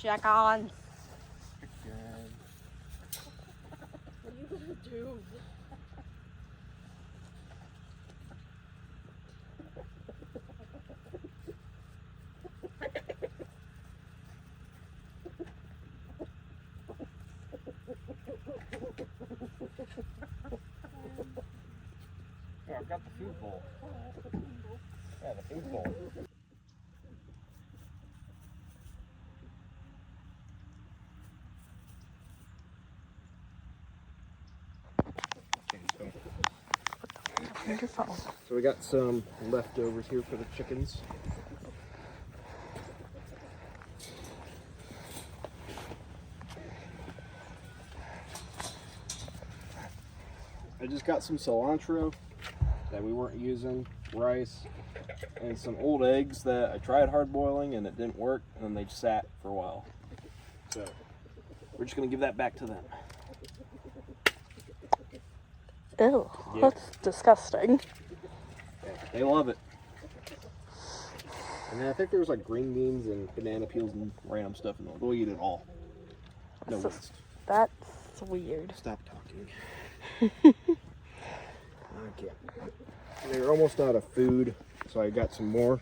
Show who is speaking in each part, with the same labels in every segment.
Speaker 1: Jack on.
Speaker 2: What are you gonna do?
Speaker 3: Yeah, I've got the food bowl. Yeah, the food bowl.
Speaker 1: Wonderful.
Speaker 3: So we got some leftovers here for the chickens. I just got some cilantro that we weren't using, rice, and some old eggs that I tried hard boiling and it didn't work, and then they sat for a while. So we're just gonna give that back to them.
Speaker 1: Ew,
Speaker 3: Yeah.
Speaker 1: that's disgusting.
Speaker 3: They love it. And then I think there was like green beans and banana peels and random stuff in there. They'll eat it all. No
Speaker 1: So-
Speaker 3: waste.
Speaker 1: That's weird.
Speaker 3: Stop talking. Okay. They're almost out of food, so I got some more.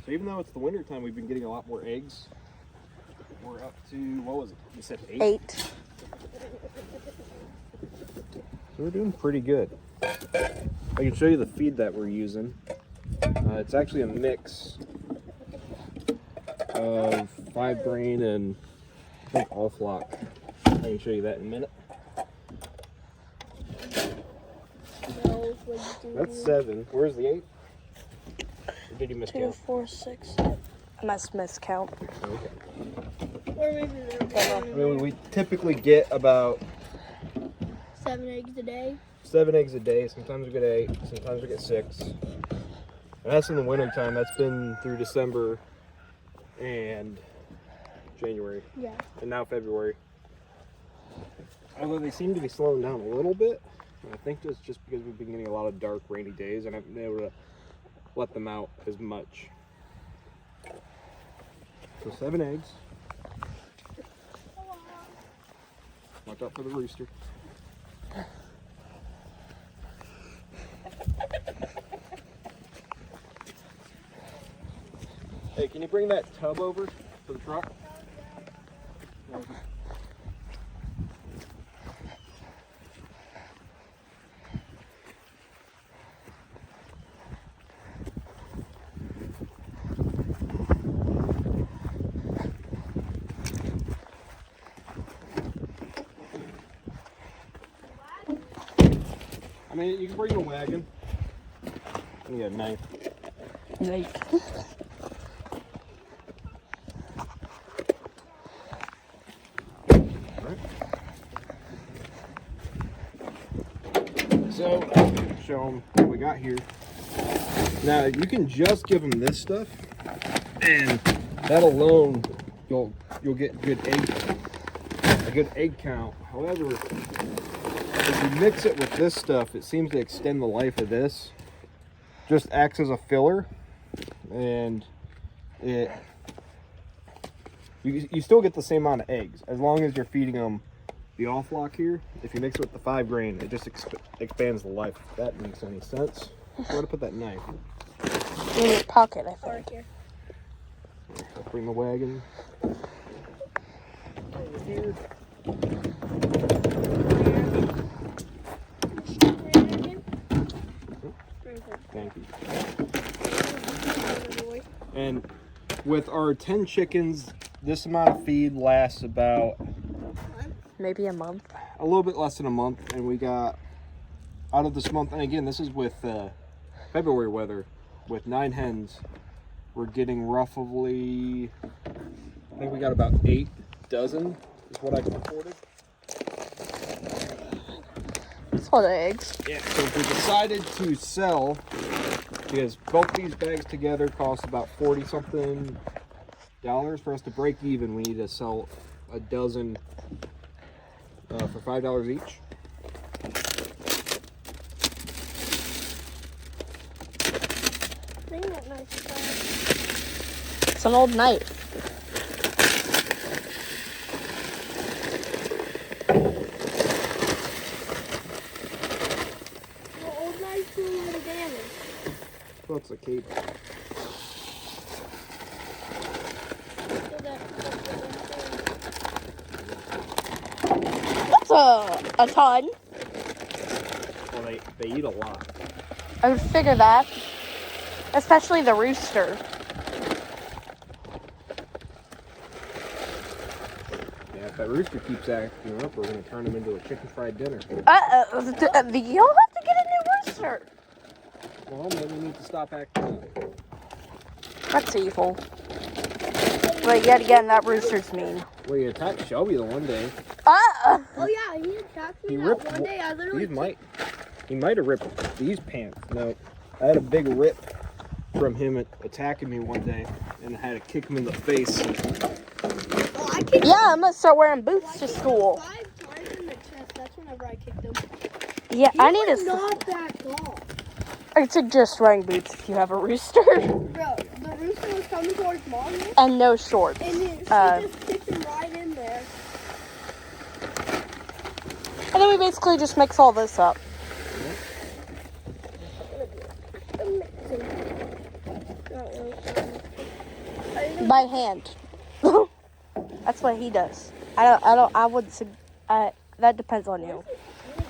Speaker 3: So even though it's the winter time, we've been getting a lot more eggs. We're up to, what was it? You said 8?
Speaker 1: 8.
Speaker 3: So we're doing pretty good. I can show you the feed that we're using. It's actually a mix of 5 grain and I think all flock. I can show you that in a minute.
Speaker 2: No, what you do?
Speaker 3: That's 7. Where's the 8? Or did you miss
Speaker 2: 2,
Speaker 3: count?
Speaker 2: 4, 6.
Speaker 1: I must miscount.
Speaker 3: Okay.
Speaker 2: Or maybe
Speaker 3: I mean, we typically get about
Speaker 2: 7 eggs a day.
Speaker 3: 7 eggs a day. Sometimes we get 8. Sometimes we get 6. And that's in the winter time. That's been through December and January.
Speaker 2: Yeah.
Speaker 3: And now February. Although they seem to be slowing down a little bit. And I think that's just because we've been getting a lot of dark, rainy days and I haven't been able to let them out as much. So 7 eggs. Watch out for the rooster. Hey, can you bring that tub over to the truck? I mean, you can bring a wagon. You got a knife.
Speaker 1: Like,
Speaker 3: So, show them what we got here. Now, you can just give them this stuff, and that alone, you'll get a good egg count. However, if you mix it with this stuff, it seems to extend the life of this. Just acts as a filler, and you still get the same amount of eggs as long as you're feeding them the off lock here. If you mix it with the 5 grain, it just expands the life. If that makes any sense. Where to put that knife?
Speaker 1: in your pocket, I
Speaker 2: Or
Speaker 1: think.
Speaker 2: here.
Speaker 3: I'll bring the wagon over here. Thank you. And with our 10 chickens, this amount of feed lasts about
Speaker 1: Maybe a month.
Speaker 3: a little bit less than a month, and we got out of this month, and again, this is with February weather, with 9 hens, we're getting roughly, I think we got about 8 dozen is what I reported.
Speaker 1: That's a lot of eggs.
Speaker 3: Yeah, so if we decided to sell, because both these bags together cost about 40 something dollars for us to break even, we need to sell a dozen for $5 each.
Speaker 2: Bring that knife back.
Speaker 1: It's an old knife.
Speaker 2: The old knife doing a little damage.
Speaker 3: What's the cable?
Speaker 2: So
Speaker 1: That's a ton.
Speaker 3: Well, they eat a lot.
Speaker 1: I would figure that. Especially the rooster.
Speaker 3: Yeah, if that rooster keeps acting up, we're going to turn him into a chicken fried dinner.
Speaker 1: You'll have to get a new rooster.
Speaker 3: Well, maybe we need to stop acting up.
Speaker 1: That's evil. But yet again, that rooster's mean.
Speaker 3: Well, you attacked Shelby the one day.
Speaker 2: Oh yeah, he attacked me
Speaker 3: He
Speaker 2: that
Speaker 3: ripped
Speaker 2: one day. I literally
Speaker 3: He might have ripped these pants. No, I had a big rip from him attacking me one day, and I had to kick him in the face.
Speaker 2: Oh, I kicked
Speaker 1: Yeah, I'm gonna start wearing boots to school.
Speaker 2: 5 times in the chest. That's whenever I kicked him.
Speaker 1: Yeah,
Speaker 2: He
Speaker 1: I need
Speaker 2: was
Speaker 1: to.
Speaker 2: not that tall.
Speaker 1: I suggest wearing boots if you have a rooster.
Speaker 2: Bro, the rooster was coming towards mom,
Speaker 1: And no shorts.
Speaker 2: and she just kicked him right in there.
Speaker 1: And then we basically just mix all this up. By hand. That's what he does. I would that depends on you.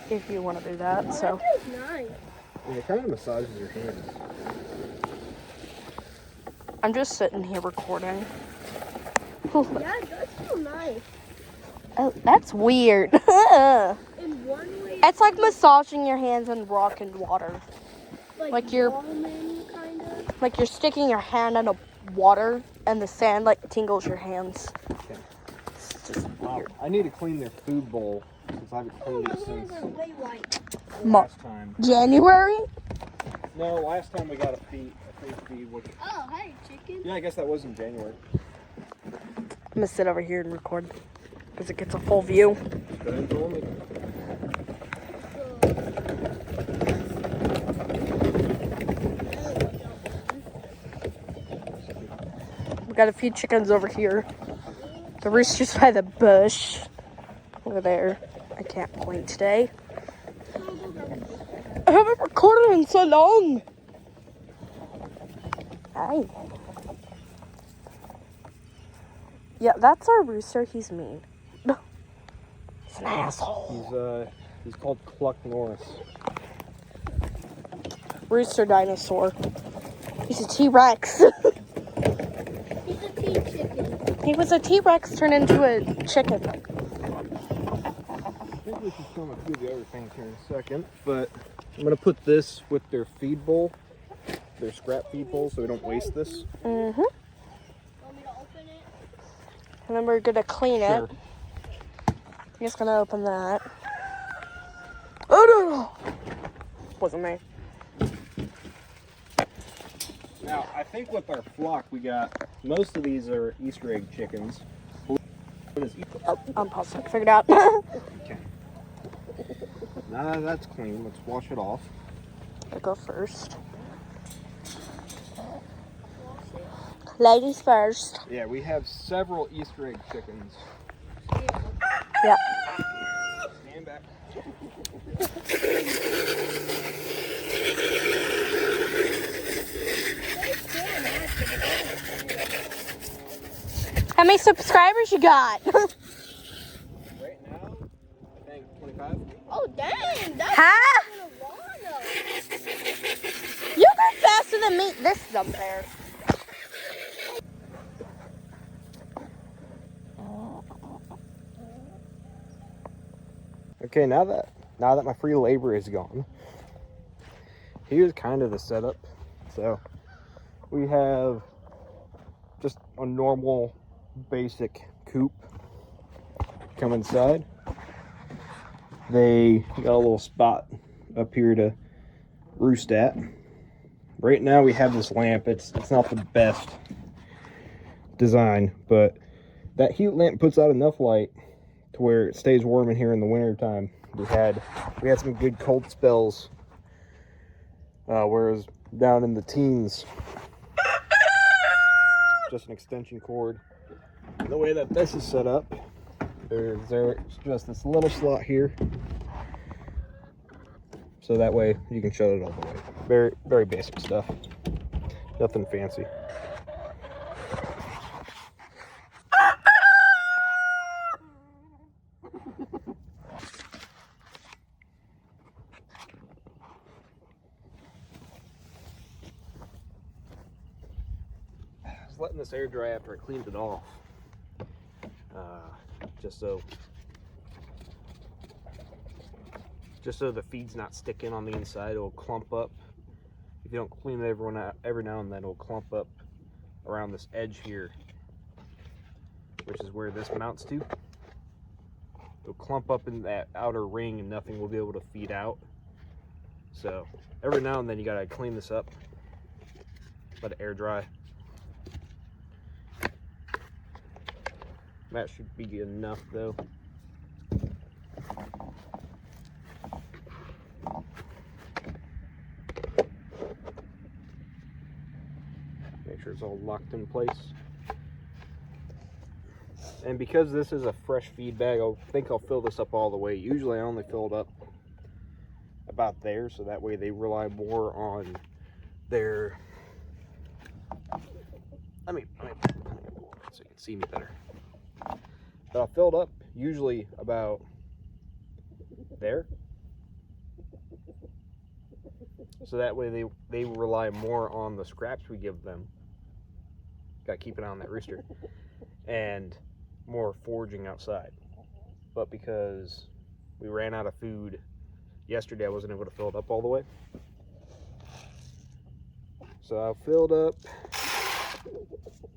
Speaker 1: If you want to do that, so.
Speaker 2: That feels nice.
Speaker 3: Yeah, it kind of massages your hands.
Speaker 1: I'm just sitting here recording.
Speaker 2: Yeah, it does feel nice.
Speaker 1: Oh, that's weird.
Speaker 2: In one way,
Speaker 1: It's like massaging your hands in rock and water. like you're-
Speaker 2: warming, kind of.
Speaker 1: Like you're sticking your hand in a water and the sand like tingles your hands.
Speaker 3: Okay.
Speaker 1: It's just weird.
Speaker 3: I need to clean their food bowl since I haven't cleaned it since
Speaker 2: Are way white.
Speaker 3: last time.
Speaker 1: January?
Speaker 3: No, last time we got a free feed. Which,
Speaker 2: Oh, hey, chicken.
Speaker 3: yeah, I guess that was in January.
Speaker 1: I'm gonna sit over here and record because it gets a full view.
Speaker 3: Go ahead and film it.
Speaker 1: We got a few chickens over here. The rooster's by the bush over there. I can't point today. I haven't recorded in so long. Hi. Yeah, that's our rooster. He's mean. He's an asshole.
Speaker 3: He's called Cluck Norris.
Speaker 1: Rooster dinosaur. He's a T-Rex.
Speaker 2: He's a tea chicken.
Speaker 1: He was a T-Rex turned into a chicken.
Speaker 3: I think we can film a few of the other things here in a second, but I'm gonna put this with their feed bowl, their scrap feed bowl, so we don't waste this.
Speaker 1: Mm-hmm.
Speaker 2: Want me to open it?
Speaker 1: And then we're gonna clean it.
Speaker 3: Sure.
Speaker 1: I'm just gonna open that. Oh no! Wasn't me.
Speaker 3: Now, I think with our flock, we got most of these are Easter egg chickens.
Speaker 1: Oh, I'm pausing. Figured out.
Speaker 3: Okay. Now that that's clean, let's wash it off.
Speaker 1: I'll go first. Ladies first.
Speaker 3: Yeah, we have several Easter egg chickens.
Speaker 1: Yeah.
Speaker 3: Stand back.
Speaker 1: How many subscribers you got?
Speaker 3: Right now, I think 25.
Speaker 2: Oh, dang. That's
Speaker 1: Huh?
Speaker 2: marijuana.
Speaker 1: You go faster than me. This is unfair.
Speaker 3: Okay, now that my free labor is gone, here's kind of the setup. So we have just a normal basic coop. Come inside. they got a little spot up here to roost at. Right now we have this lamp. It's not the best design, but that heat lamp puts out enough light to where it stays warm in here in the winter time. We had some good cold spells, whereas down in the teens, just an extension cord. The way that this is set up, there's just this little slot here, so that way you can shut it all the way. Very, very basic stuff. Nothing fancy. I was letting this air dry after I cleaned it off, just so the feed's not sticking on the inside. It'll clump up. If you don't clean it every now and then, it'll clump up around this edge here, which is where this mounts to. It'll clump up in that outer ring and nothing will be able to feed out. So every now and then you gotta clean this up, let it air dry. That should be enough though. Make sure it's all locked in place. And because this is a fresh feed bag, I think I'll fill this up all the way. Usually I only fill it up about there, so that way they rely more on their... Let me so you can see me better. But I'll fill it up usually about there. So that way they rely more on the scraps we give them. Gotta keep it on that rooster. And more foraging outside. But because we ran out of food yesterday, I wasn't able to fill it up all the way. So I filled up,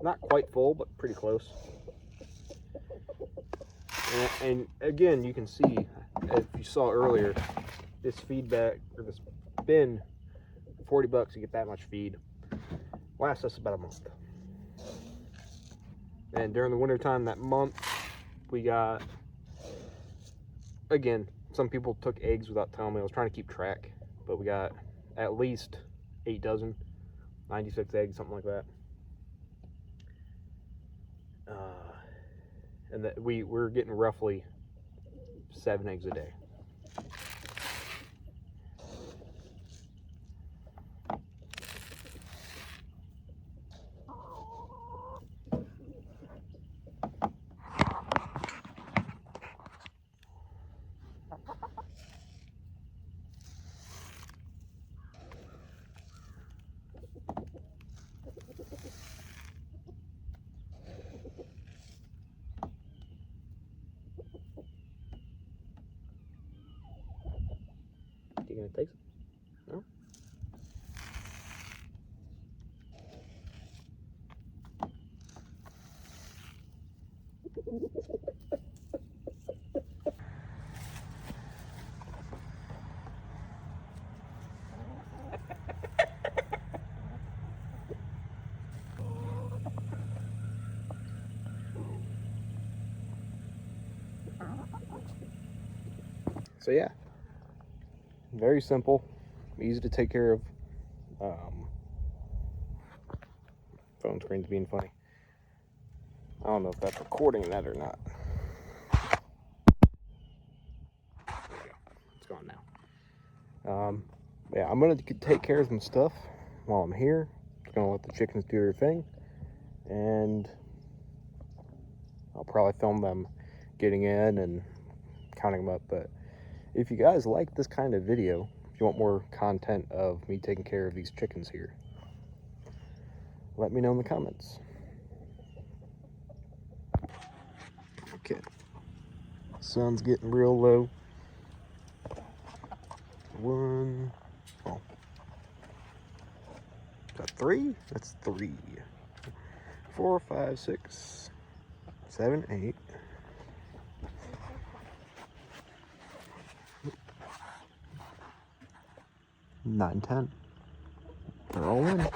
Speaker 3: not quite full, but pretty close. And again, you can see, if you saw earlier, this feedback, or this bin, $40 to get that much feed, lasts us about a month. And during the winter time, that month, we got, again, some people took eggs without telling me. I was trying to keep track, but we got at least 8 dozen, 96 eggs, something like that. And that we're getting roughly 7 eggs a day. You gonna taste it? No? So yeah, very simple, easy to take care of. Phone screen's being funny. I don't know if that's recording that or not. There we go. It's gone now. Yeah, I'm gonna take care of some stuff while I'm here. Just gonna let the chickens do their thing, and I'll probably film them getting in and counting them up. But if you guys like this kind of video, if you want more content of me taking care of these chickens here, let me know in the comments. Okay, sun's getting real low. 1, oh, is that 3? That's 3. 4, 5, 6, 7, 8. 9, 10. They're all in.